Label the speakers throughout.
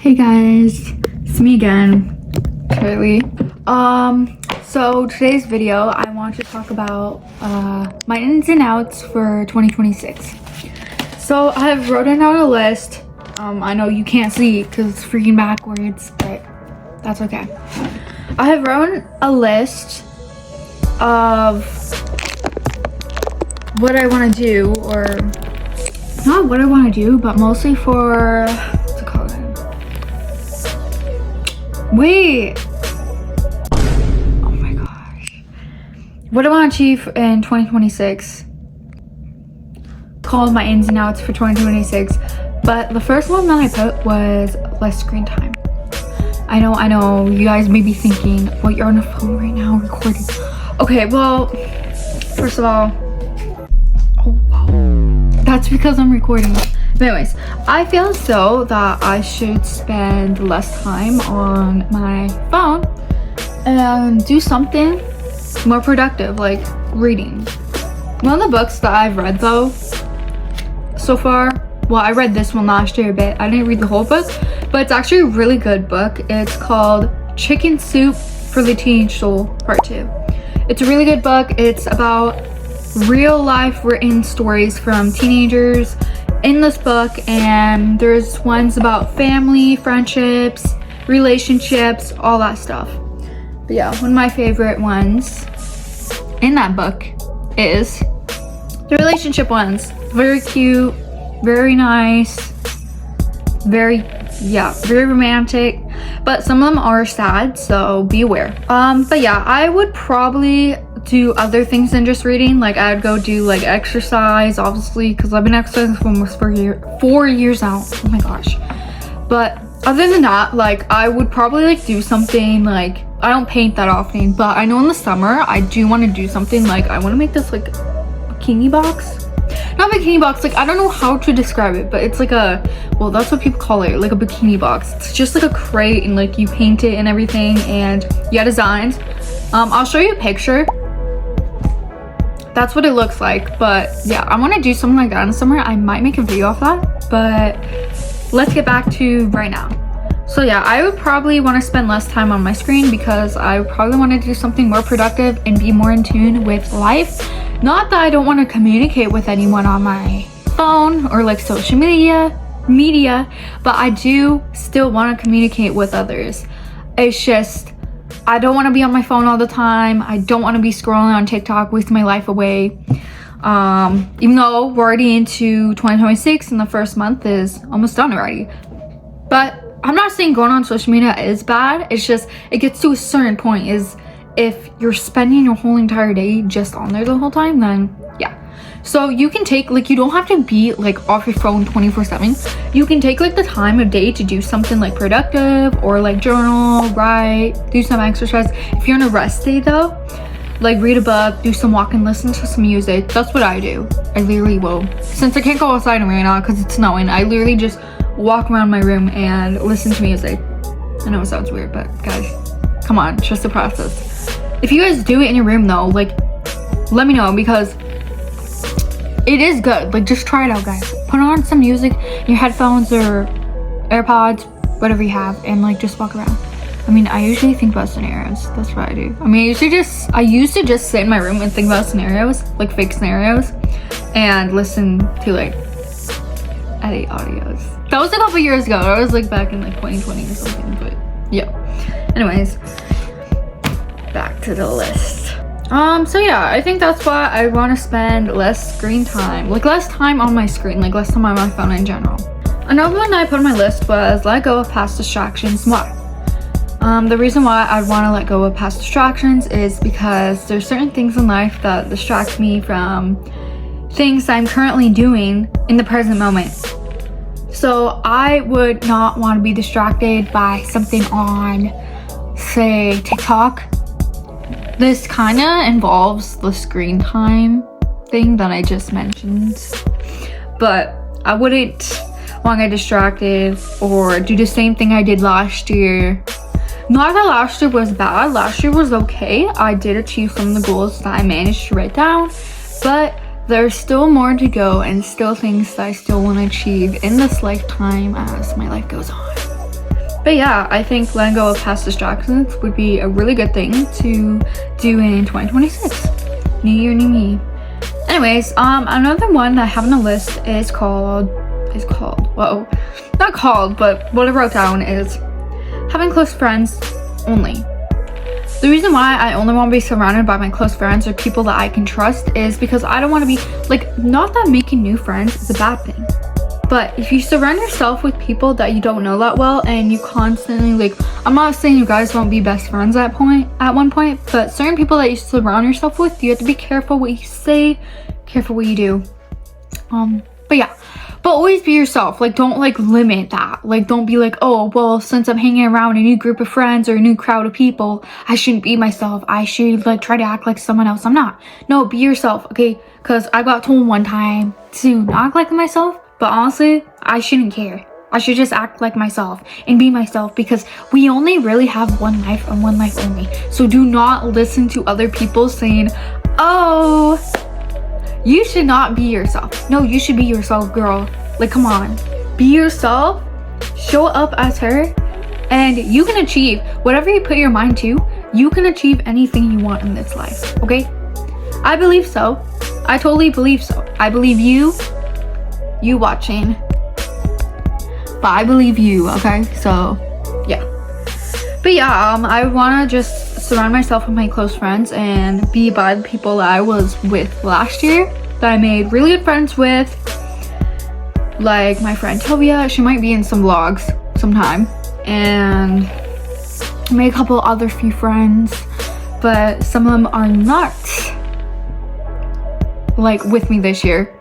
Speaker 1: Hey guys, it's me again, Charlie. So today's video, I want to talk about my ins and outs for 2026. So I have written out a list. I know you can't see because it's freaking backwards, but that's okay. I have written a list of what I want to do, or not what I want to do, but mostly for wait, oh my gosh, what I want to achieve in 2026, called my ins and outs for 2026. But the first one that I put was less screen time. I know you guys may be thinking, well, you're on a phone right now recording. Okay, well, first of all, oh wow, that's because I'm recording. But anyways, I feel as though that I should spend less time on my phone and do something more productive, like reading. One of the books that I've read though so far, well, I read this one last year a bit. I didn't read the whole book, but it's actually a really good book. It's called Chicken Soup for the Teenage Soul Part 2. It's a really good book. It's about real life written stories from teenagers in this book, and there's ones about family, friendships, relationships, all that stuff. But yeah, one of my favorite ones in that book is the relationship ones. Very cute, very nice, very romantic, but some of them are sad, so be aware. But yeah, I would probably do other things than just reading. Like I'd go do like exercise, obviously, because I've been exercising for almost 4 years now. Oh my gosh. But other than that, like I would probably like do something, like I don't paint that often, but I know in the summer I do want to do something, like I want to make this like bikini box. Not bikini box, like I don't know how to describe it, but it's like a, well, that's what people call it, like a bikini box. It's just like a crate and like you paint it and everything, and you got designs. I'll show you a picture. That's what it looks like. But yeah, I want to do something like that in the summer. I might make a video of that, but let's get back to right now. So yeah, I would probably want to spend less time on my screen because I would probably want to do something more productive and be more in tune with life. Not that I don't want to communicate with anyone on my phone or like social media, but I do still want to communicate with others. It's just, I don't want to be on my phone all the time. I don't want to be scrolling on TikTok, wasting my life away. Even though we're already into 2026 and the first month is almost done already. But I'm not saying going on social media is bad. It's just, it gets to a certain point, is if you're spending your whole entire day just on there the whole time, then yeah. So you can take, like, you don't have to be like off your phone 24/7. You can take like the time of day to do something like productive, or like journal, write, do some exercise. If you're on a rest day though, like read a book, do some walking, listen to some music. That's what I do. I literally will. Since I can't go outside right now because it's snowing, I literally just walk around my room and listen to music. I know it sounds weird, but guys, come on, trust the process. If you guys do it in your room though, like let me know, because it is good. Like just try it out, guys. Put on some music, your headphones or AirPods, whatever you have, and like just walk around. I mean, I usually think about scenarios. That's what I do. I mean, I used to just sit in my room and think about scenarios, like fake scenarios, and listen to like edit audios. That was a couple years ago. That was like back in like 2020 or something, but yeah. Anyways, back to the list. So yeah, I think that's why I want to spend less screen time, like less time on my screen, like less time on my phone in general. Another one I put on my list was let go of past distractions. Why? The reason why I want to let go of past distractions is because there's certain things in life that distract me from things I'm currently doing in the present moment. So I would not want to be distracted by something on, say, TikTok. This kind of involves the screen time thing that I just mentioned, but I wouldn't want to get distracted or do the same thing I did last year. Not that last year was bad. Last year was okay. I did achieve some of the goals that I managed to write down, but there's still more to go and still things that I still want to achieve in this lifetime as my life goes on. But yeah, I think letting go of past distractions would be a really good thing to do in 2026. New year, new me. Anyways, another one that I have on the list is called, whoa, not called, but what I wrote down is having close friends only. The reason why I only want to be surrounded by my close friends or people that I can trust is because I don't want to be, like, not that making new friends is a bad thing, but if you surround yourself with people that you don't know that well and you constantly, like, I'm not saying you guys won't be best friends at one point, but certain people that you surround yourself with, you have to be careful what you say, careful what you do. But yeah, but always be yourself. Like, don't like limit that. Like, don't be like, oh, well, since I'm hanging around a new group of friends or a new crowd of people, I shouldn't be myself. I should like try to act like someone else. I'm not. No, be yourself, okay? Because I got told one time to not act like myself, but honestly, I shouldn't care. I should just act like myself and be myself, because we only really have one life and one life only. So do not listen to other people saying, oh, you should not be yourself. No, you should be yourself, girl. Like, come on. Be yourself. Show up as her. And you can achieve whatever you put your mind to. You can achieve anything you want in this life, okay? I believe so. I totally believe so. I believe you watching. But I believe you, okay? So, yeah. But yeah, I want to just surround myself with my close friends and be by the people that I was with last year, that I made really good friends with. Like my friend Tovia, she might be in some vlogs sometime. And I made a couple other few friends, but some of them are not like with me this year.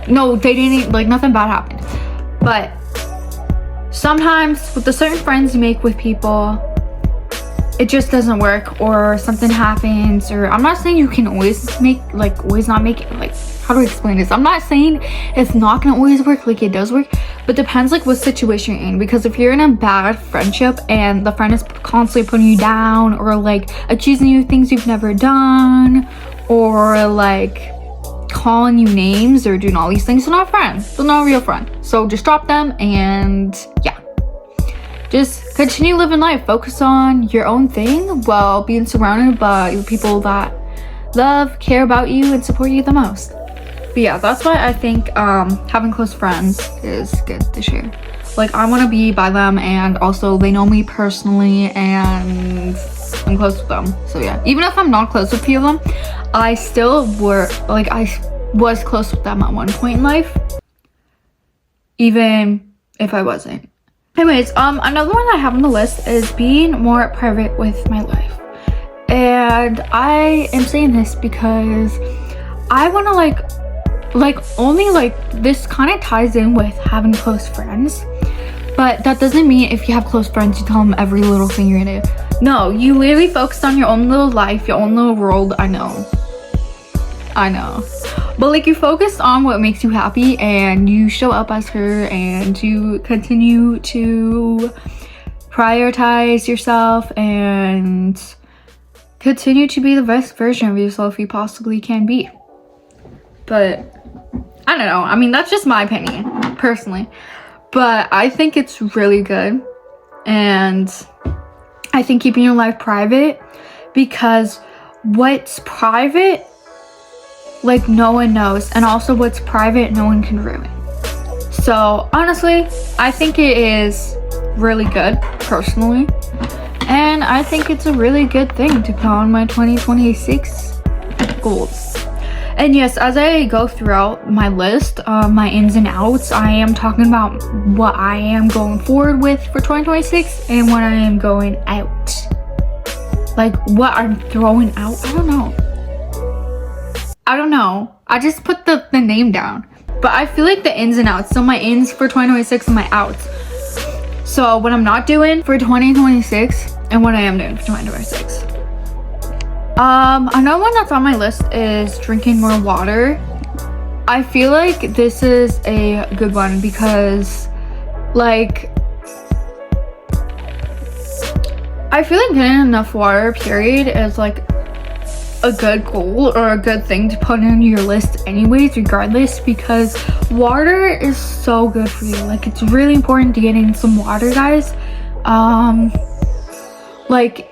Speaker 1: No, they didn't, like, nothing bad happened. But sometimes with the certain friends you make with people, it just doesn't work, or something happens, or I'm not saying you can always make, like, always not make it, like, how do I explain this? I'm not saying it's not gonna always work, like, it does work, but depends like what situation you're in. Because if you're in a bad friendship and the friend is constantly putting you down, or like accusing you of things you've never done, or like calling you names or doing all these things, they're not friends. They're not a real friend. So just drop them, and yeah, just continue living life. Focus on your own thing while being surrounded by the people that love, care about you, and support you the most. But yeah, that's why I think having close friends is good this year. Like, I want to be by them, and also they know me personally and I'm close with them. So yeah, even if I'm not close with a few of them, I still was close with them at one point in life, even if I wasn't. Anyways, another one I have on the list is being more private with my life. And I am saying this because I want to this kind of ties in with having close friends, but that doesn't mean if you have close friends you tell them every little thing you're gonna do. No, you literally focus on your own little life, your own little world. I know, but like, you focus on what makes you happy, and you show up as her, and you continue to prioritize yourself and continue to be the best version of yourself you possibly can be. But I don't know, I mean, that's just my opinion personally, but I think it's really good. And I think keeping your life private, because what's private, like, no one knows, and also what's private no one can ruin. So honestly, I think it is really good personally, and I think it's a really good thing to put on my 2026 goals. And yes, as I go throughout my list, my ins and outs, I am talking about what I am going forward with for 2026 and what I am going out. Like, what I'm throwing out, I don't know. I just put the name down. But I feel like the ins and outs. So my ins for 2026 and my outs. So what I'm not doing for 2026 and what I am doing for 2026. Another one that's on my list is drinking more water. I feel like this is a good one because, like, I feel like getting enough water, period, is like a good goal or a good thing to put in your list anyways, regardless, because water is so good for you. Like, it's really important to get in some water, guys. like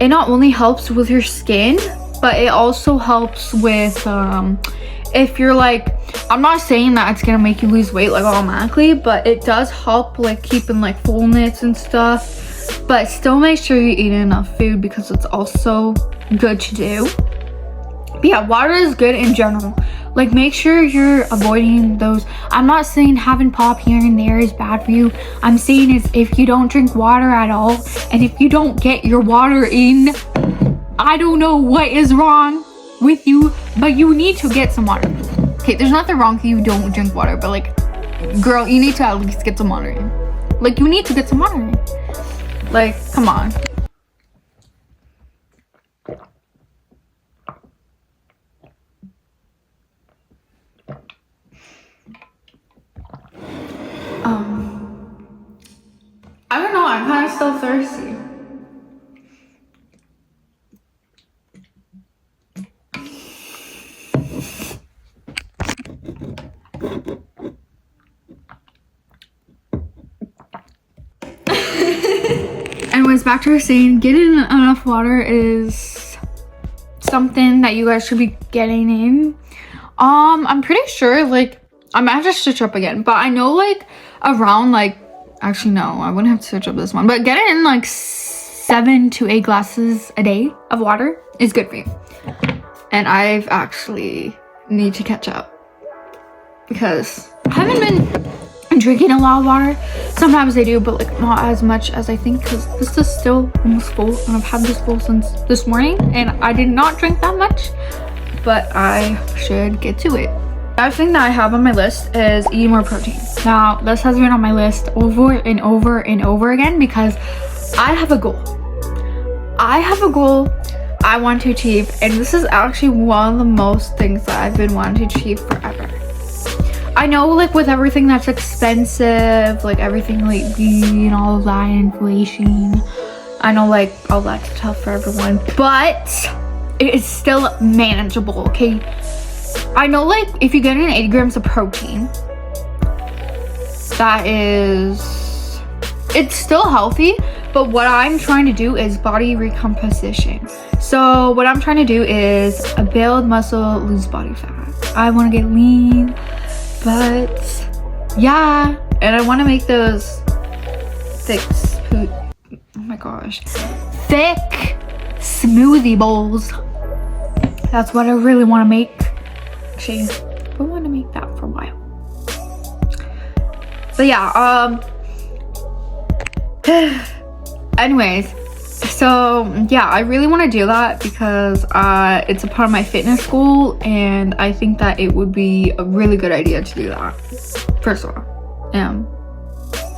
Speaker 1: it not only helps with your skin, but it also helps with if you're like, I'm not saying that it's gonna make you lose weight like automatically, but it does help like keeping like fullness and stuff. But still make sure you eat enough food because it's also good to do. But yeah, water is good in general. Like make sure you're avoiding those. I'm not saying having pop here and there is bad for you. I'm saying is if you don't drink water at all, and if you don't get your water in, I don't know what is wrong with you, but you need to get some water. Okay, there's nothing wrong if you don't drink water, but like, girl, you need to at least get some water in. Like, you need to get some water in. Like, come on. I don't know, I'm kind of still thirsty. Anyways, back to what I was saying, getting enough water is something that you guys should be getting in. I'm pretty sure, like, I might have to switch up again, but I know like around like, actually no, I wouldn't have to switch up this one, but getting in like 7 to 8 glasses a day of water is good for you. And I've actually need to catch up because I haven't been drinking a lot of water. Sometimes I do, but like not as much as I think because this is still almost full and I've had this full since this morning and I did not drink that much, but I should get to it. The other thing that I have on my list is eating more protein. Now, this has been on my list over and over and over again because I have a goal. I have a goal I want to achieve, and this is actually one of the most things that I've been wanting to achieve forever. I know like with everything that's expensive, like everything lately and all of that, inflation, I know like all that's tough for everyone, but it is still manageable, okay? I know like if you get in 80 grams of protein, that is, it's still healthy, but what I'm trying to do is body recomposition. So what I'm trying to do is build muscle, lose body fat. I want to get lean, but yeah, and I want to make those thick, oh my gosh, thick smoothie bowls. That's what I really want to make. Actually, I want to make that for a while. But yeah, anyways, so yeah, I really want to do that because it's a part of my fitness goal, and I think that it would be a really good idea to do that. First of all,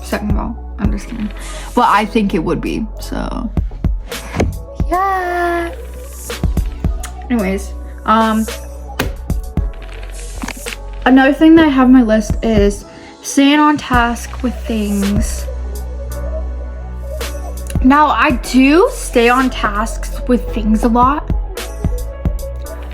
Speaker 1: second of all, I'm just kidding. Well, I think it would be, so yeah. Anyways, another thing that I have on my list is staying on task with things. Now, I do stay on tasks with things a lot,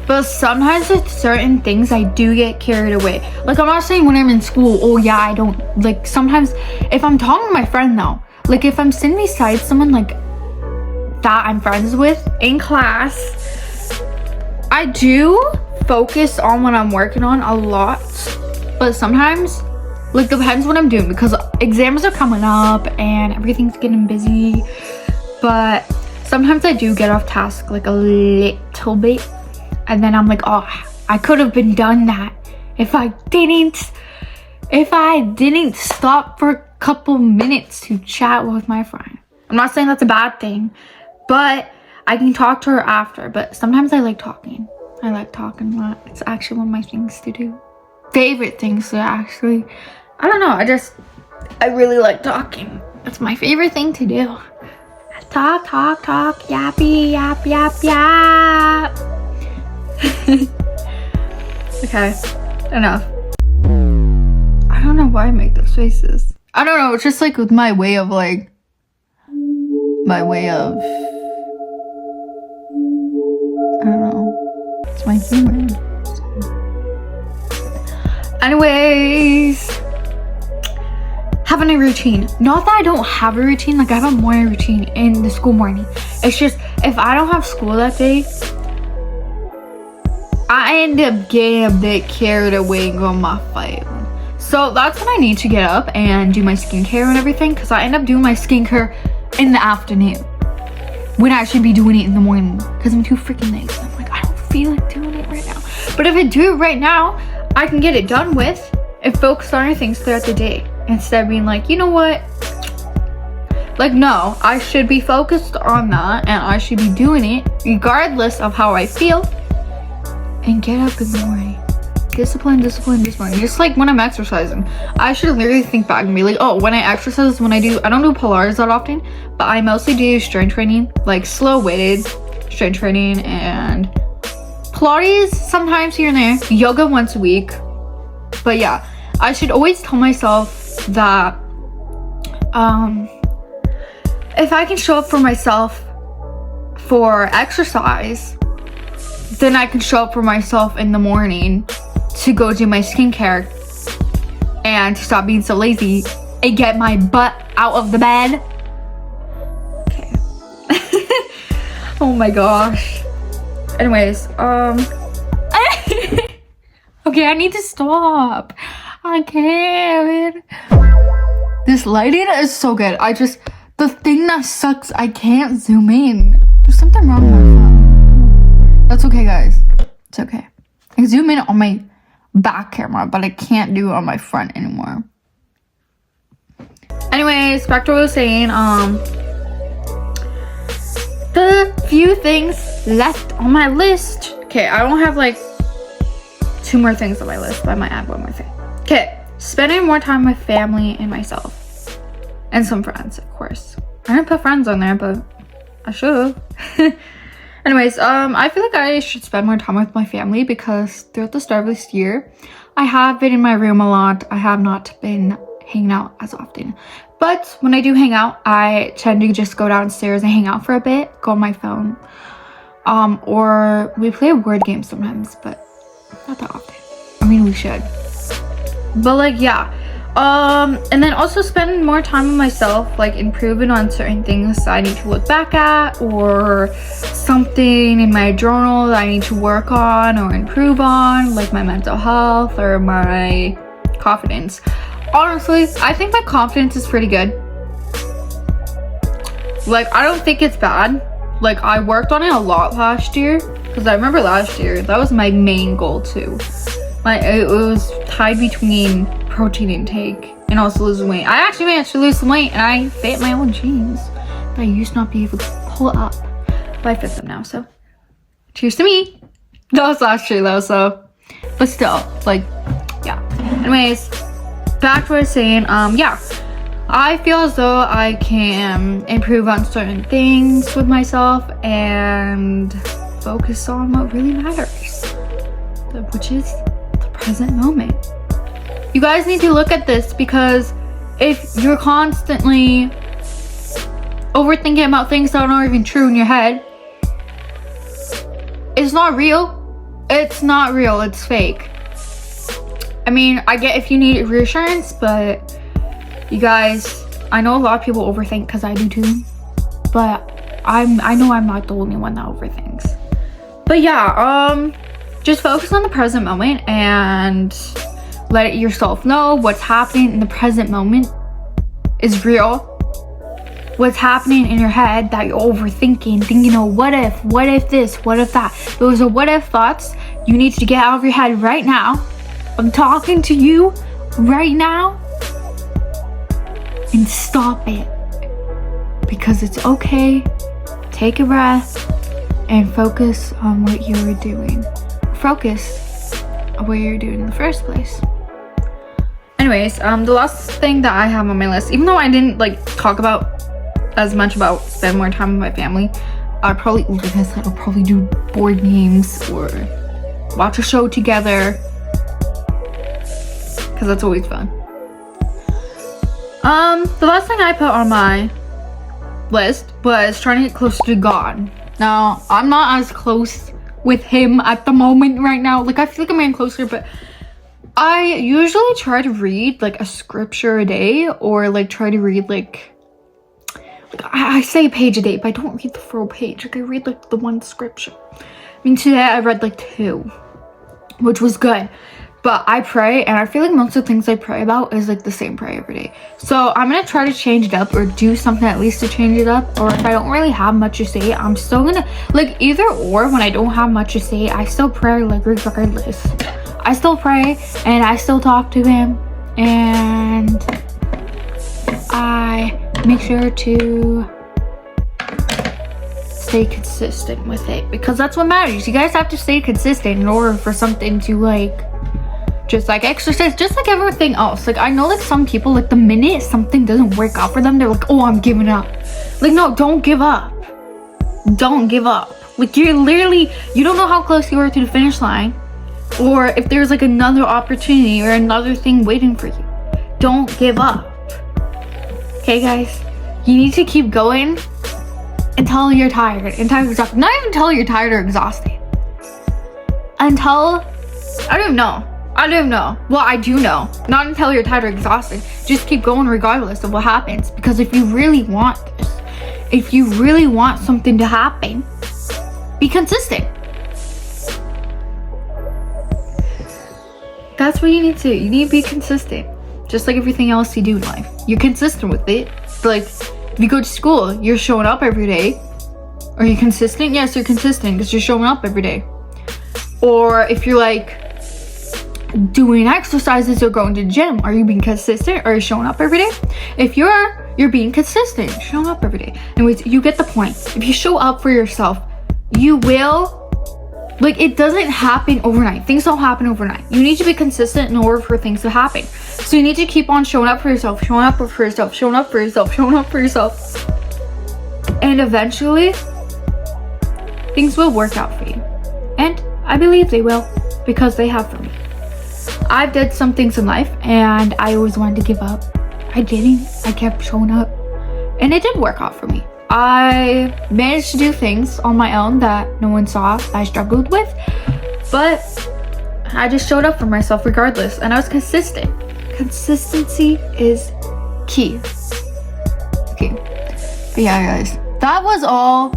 Speaker 1: but sometimes with certain things I do get carried away. Like, I'm not saying when I'm in school, oh yeah, I don't, like sometimes if I'm talking to my friend though, like if I'm sitting beside someone like that I'm friends with in class, I do focus on what I'm working on a lot, but sometimes like depends what I'm doing because exams are coming up and everything's getting busy. But sometimes I do get off task like a little bit, and then I'm like, oh, I could have been done that if I didn't stop for a couple minutes to chat with my friend. I'm not saying that's a bad thing, but I can talk to her after. But sometimes I like talking. I like talking a lot. It's actually one of my things to do. Favorite things to actually. I don't know. I really like talking. It's my favorite thing to do. Talk, yappy, yap, yap, yap. Okay, enough. I don't know why I make those faces. I don't know. It's just like with my way of I don't know. It's my humor. Anyways. having a routine. Not that I don't have a routine, like I have a morning routine in the school morning. It's just if I don't have school that day, I end up getting a bit carried away and going my phone. So that's when I need to get up and do my skincare and everything, because I end up doing my skincare in the afternoon when I should be doing it in the morning because I'm too freaking lazy. I'm like, I don't feel like doing it right now. But if I do it right now, I can get it done with and focus on other things throughout the day instead of being like, you know what? Like, no, I should be focused on that and I should be doing it regardless of how I feel, and get up in the morning. Discipline. Just like when I'm exercising, I should literally think back and be like, oh, when I exercise, I don't do Pilates that often, but I mostly do strength training, like slow weighted strength training, and Pilates sometimes here and there, yoga once a week. But yeah, I should always tell myself that if I can show up for myself for exercise, then I can show up for myself in the morning to go do my skincare and to stop being so lazy and get my butt out of the bed. Okay. Oh my gosh. Anyways, okay, I need to stop. I can't. This lighting is so good. The thing that sucks, I can't zoom in. There's something wrong with my phone. That's okay, guys. It's okay. I can zoom in on my back camera, but I can't do it on my front anymore. Anyways, back to what I was saying. The few things left on my list. Okay, I don't have like 2 more things on my list, but I might add 1 more thing. Okay, spending more time with family and myself. And some friends, of course. I didn't put friends on there, but I should have. Anyways, I feel like I should spend more time with my family because throughout the start of this year, I have been in my room a lot. I have not been hanging out as often. But when I do hang out, I tend to just go downstairs and hang out for a bit, go on my phone. Or we play a word game sometimes, but not that often. I mean, we should. But like, yeah. And then also spend more time with myself, like improving on certain things I need to look back at, or something in my journal that I need to work on or improve on, like my mental health or my confidence. Honestly, I think my confidence is pretty good. Like, I don't think it's bad. Like, I worked on it a lot last year, because I remember last year, that was my main goal too. Like, it was tied between protein intake and also losing weight. I actually managed to lose some weight and I fit my own jeans that I used to not be able to pull up, but I fit them now, so cheers to me. That was last year though, so, but still, like, yeah. Anyways, back to what I was saying. Yeah, I feel as though I can improve on certain things with myself and focus on what really matters, which is the present moment. You guys need to look at this, because if you're constantly overthinking about things that aren't even true in your head, it's not real. It's not real. It's fake. I mean, I get if you need reassurance, but you guys, I know a lot of people overthink, because I do too. But I know I'm not the only one that overthinks. But yeah, just focus on the present moment and let yourself know what's happening in the present moment is real. What's happening in your head that you're overthinking, thinking, oh, what if this, what if that? Those are what if thoughts you need to get out of your head right now. I'm talking to you right now. And stop it. Because it's okay. Take a breath and focus on what you're doing. Focus on what you're doing in the first place. Anyways, the last thing that I have on my list, even though I didn't like talk about as much about spend more time with my family, I'll probably do board games or watch a show together, because that's always fun. The last thing I put on my list was trying to get closer to God. Now, I'm not as close with him at the moment right now. Like, I feel like I'm getting closer, but I usually try to read like a scripture a day, or like try to read like I say a page a day, but I don't read the full page. Like I read like the one scripture. I mean, today I read like 2, which was good. But I pray, and I feel like most of the things I pray about is like the same prayer every day. So I'm gonna try to change it up, or do something at least to change it up. Or if I don't really have much to say, I'm still gonna like either or. When I don't have much to say, I still pray like regardless. I still pray and I still talk to him, and I make sure to stay consistent with it, because that's what matters. You guys have to stay consistent in order for something to like just like exercise, just like everything else. Like I know like some people, like the minute something doesn't work out for them, they're like, oh, I'm giving up. Like no, don't give up. Don't give up. Like you're literally, you don't know how close you are to the finish line, or if there's like another opportunity or another thing waiting for you. Don't give up. Okay guys, you need to keep going until you're tired, until you're exhausted. Not even until you're tired or exhausted. Until, I don't know. Well, I do know. Not until you're tired or exhausted. Just keep going regardless of what happens. Because if you really want this, if you really want something to happen, be consistent. That's what you need to. You need to be consistent. Just like everything else you do in life. You're consistent with it. Like, if you go to school, you're showing up every day. Are you consistent? Yes, you're consistent because you're showing up every day. Or if you're like doing exercises or going to the gym, are you being consistent? Are you showing up every day? If you're being consistent, showing up every day. Anyways, you get the point. If you show up for yourself, you will, like, it doesn't happen overnight. Things don't happen overnight. You need to be consistent in order for things to happen. So you need to keep on showing up for yourself, showing up for yourself, showing up for yourself, showing up for yourself. And eventually, things will work out for you. And I believe they will, because they have for me. I've did some things in life and I always wanted to give up. I didn't. I kept showing up. And it did work out for me. I managed to do things on my own that no one saw I struggled with. But I just showed up for myself regardless. And I was consistent. Consistency is key. Okay. But yeah, guys. That was all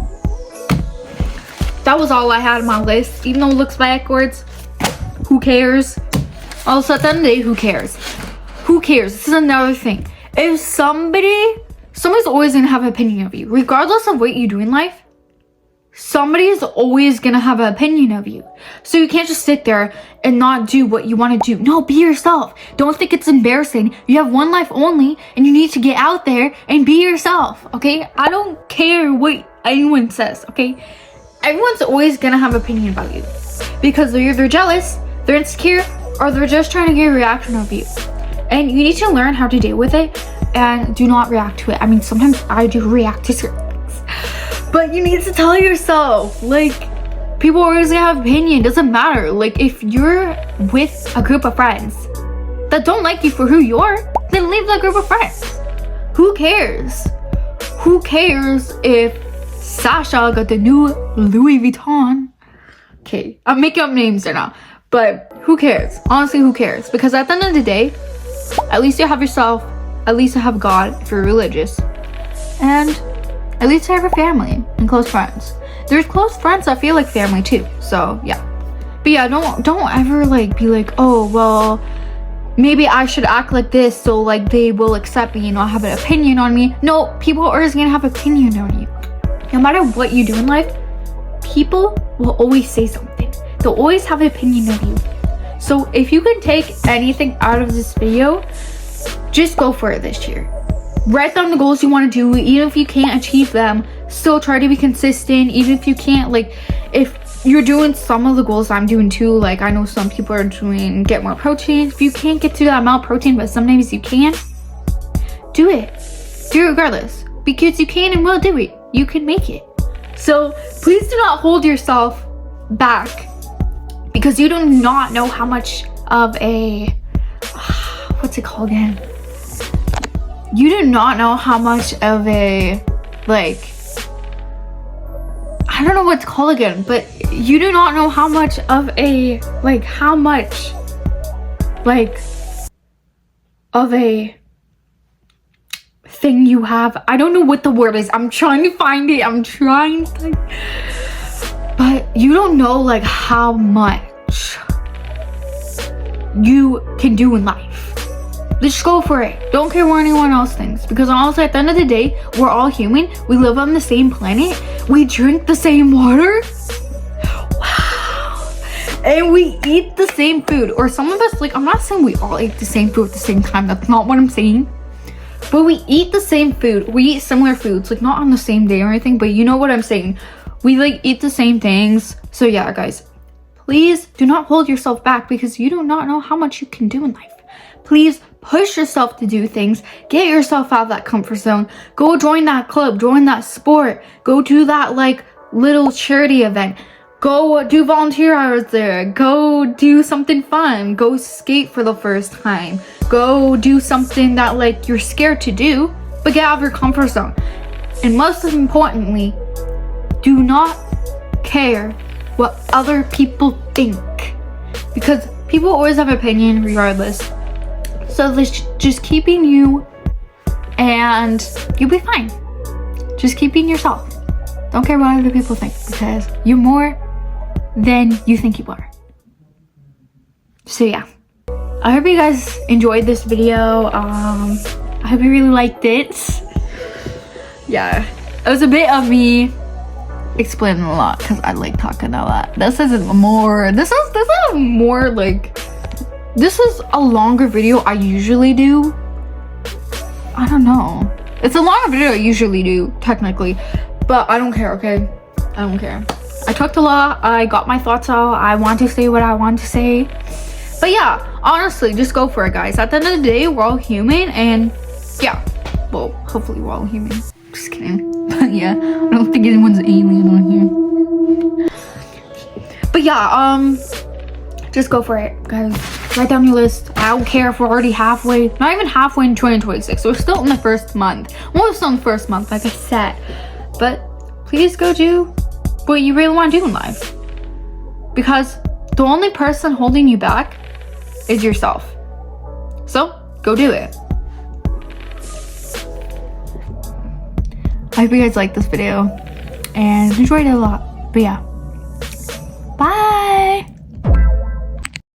Speaker 1: I had on my list. Even though it looks backwards, who cares? Also, at the end of the day, who cares? Who cares? This is another thing. If somebody's always gonna have an opinion of you, regardless of what you do in life. Somebody is always gonna have an opinion of you. So you can't just sit there and not do what you want to do. No, be yourself. Don't think it's embarrassing. You have one life only, and you need to get out there and be yourself. Okay? I don't care what anyone says. Okay? Everyone's always gonna have an opinion about you, because they're either jealous, they're insecure, or they're just trying to get a reaction of you. And you need to learn how to deal with it and do not react to it. I mean, sometimes I do react to certain things, but you need to tell yourself, like, people are always gonna have opinion. Doesn't matter. Like, if you're with a group of friends that don't like you for who you are, then leave that group of friends. Who cares? Who cares if Sasha got the new Louis Vuitton? Okay, I'm making up names right now. But who cares? Honestly, who cares? Because at the end of the day, at least you have yourself, at least you have God if you're religious, and at least you have your family and close friends. There's close friends that feel like family too, so yeah. But yeah, don't ever like be like, oh, well, maybe I should act like this so like they will accept me and not have an opinion on me. No, people are always gonna have an opinion on you. No matter what you do in life, people will always say something. They'll always have an opinion of you. So if you can take anything out of this video, just go for it this year. Write down the goals you want to do. Even if you can't achieve them, still try to be consistent. Even if you can't, like, if you're doing some of the goals I'm doing too, like I know some people are doing get more protein. If you can't get to that amount of protein, but sometimes you can, do it. Do it regardless. Because you can and will do it. You can make it. So please do not hold yourself back, because you do not know how much of a, what's it called again? You do not know how much of a, like, I don't know what it's called again, but you do not know how much of a, like, how much like of a thing you have. I don't know what the word is. I'm trying to find it. But you don't know like how much you can do in life. Just go for it. Don't care what anyone else thinks, because honestly, at the end of the day, we're all human. We live on the same planet. We drink the same water. Wow. And we eat the same food. Or some of us, like, I'm not saying we all eat the same food at the same time. That's not what I'm saying. But we eat the same food. We eat similar foods, like not on the same day or anything, but you know what I'm saying. We like eat the same things. So yeah, guys, please do not hold yourself back, because you do not know how much you can do in life. Please push yourself to do things. Get yourself out of that comfort zone. Go join that club, join that sport. Go do that like little charity event. Go do volunteer hours there. Go do something fun. Go skate for the first time. Go do something that like you're scared to do, but get out of your comfort zone. And most importantly, do not care what other people think, because people always have an opinion regardless. So just keeping you, and you'll be fine. Just keeping yourself. Don't care what other people think, because you're more than you think you are. So yeah, I hope you guys enjoyed this video. I hope you really liked it. Yeah, it was a bit of me explaining a lot, because I like talking a lot. This is a longer video I usually do. I don't know. It's a longer video I usually do, technically. But I don't care, okay? I don't care. I talked a lot. I got my thoughts out. I want to say what I want to say. But yeah, honestly, just go for it, guys. At the end of the day, we're all human. And yeah, well, hopefully we're all human. Just kidding. But yeah, I don't think anyone's alien on here. But yeah, just go for it, guys. Write down your list. I don't care if we're already halfway, not even halfway in 2026. So we're still in the first month. Well, we're still in the first month, like I said. But please go do what you really want to do in life. Because the only person holding you back is yourself. So go do it. I hope you guys liked this video and enjoyed it a lot. But yeah.